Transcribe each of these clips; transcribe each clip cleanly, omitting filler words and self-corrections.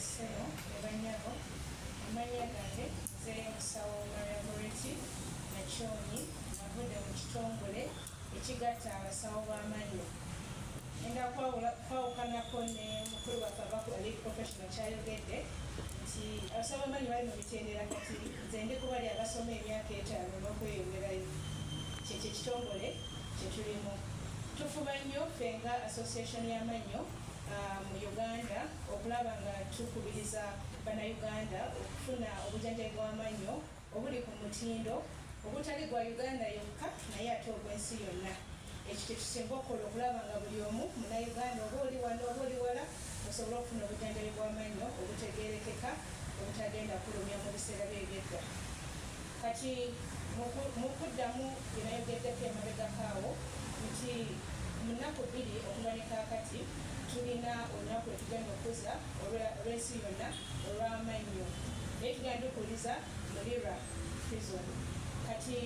Seno ebanyabo amanya gange zeeyo musawo Margaret Nakyonyi avudde mu kitongole ekigatta abasawo b'amannyo. Enda kwawukanako ne mukulu waffe ali professional kyayogedde nti abasawo b'amannyo bali mu mitendera kati nze ndi kubali abasoma emyaka 5 n'okweyongerayo. Kyekyo ekitongole kye tulimu. Tufuba nnyo ffe nga association y'amannyo mu Uganda okulaba nga tukubiriza bannayuganda okufuna obujjanjabi bw'amannyo obuli ku mutindo ogutali gwa Uganda yokka naye ate ogw'ensi yonna. Ekyo kyetusinga okukola okulaba nga buli omu munnayuganda oba oli wano oba oli wala osobola okufuna obujjanjabi bw'amannyo obutegeerekeka obutagenda kulumya mu biseera by'ebyedda. Kati mu kuddamu bye nayogeddeko emabegakaawo nti mu nnaku 2 okuva ne kaakati tulina olunaku lwe tugenda okuza olw'ensi yonna olw'amannyo naye tugenda tukuliza mu Lira prison. Kati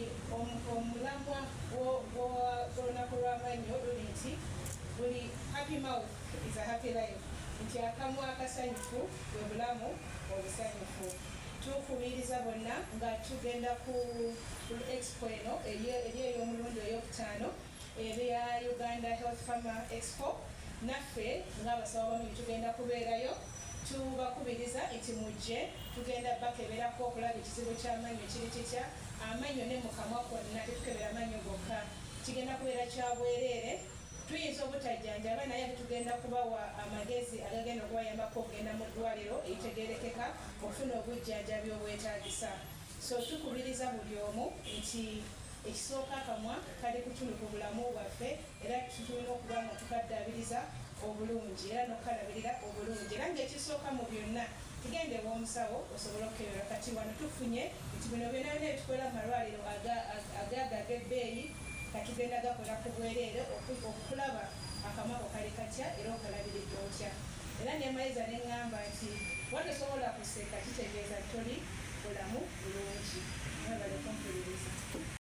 omulamwa gw'olunaku lw'amannyo luli nti buli happy mouth is a happy life, nti akamwa akasanyufu bwe bulamu obusanyufu. Tukubiriza bonna nga tugenda ku expo eno eri ey'omulundi ey'okutaano ebya Uganda Health Farmer Expo. Naffe ng'abasawo b'amannyo tugenda kubeerayo. Tubakubiriza nti mujje tugenda bakeberako okulaba ekizibu ky'amannyo kiri kitya. Amannyo ne mu kamwa kwonna tetukebera amannyo gokka, kigenda kubeera kya bwereere. Tuyinza obutajjanjaba naye ate tugenda kubawa amagezi agagenda okubayambako okugenda mu ddwaliro eritegeerekeka okufuna obujjanjabi obwetaagisa. So tukubiriza buli omu nti ekisooka akamwa kali kutulu ku bulamu bwaffe era tulina okuba nga tukaddaabiriza obulungi era n'okukalabirira obulungi. Era ng'ekisooka mu byonna tugende ew'omusawo osobole okukebera. Kati wano tufunye nti bino byonna byonna ebitukola mu malwaliro ag'ebbeeyi katugenda gakola ku bwereere okulaba akamwa ko kali katya era okalabiridde otya. Era nemayeza neŋŋamba nti watosobola kuseka kitegeeza toli bulamu bulungi. Mwebale kumpuliriza.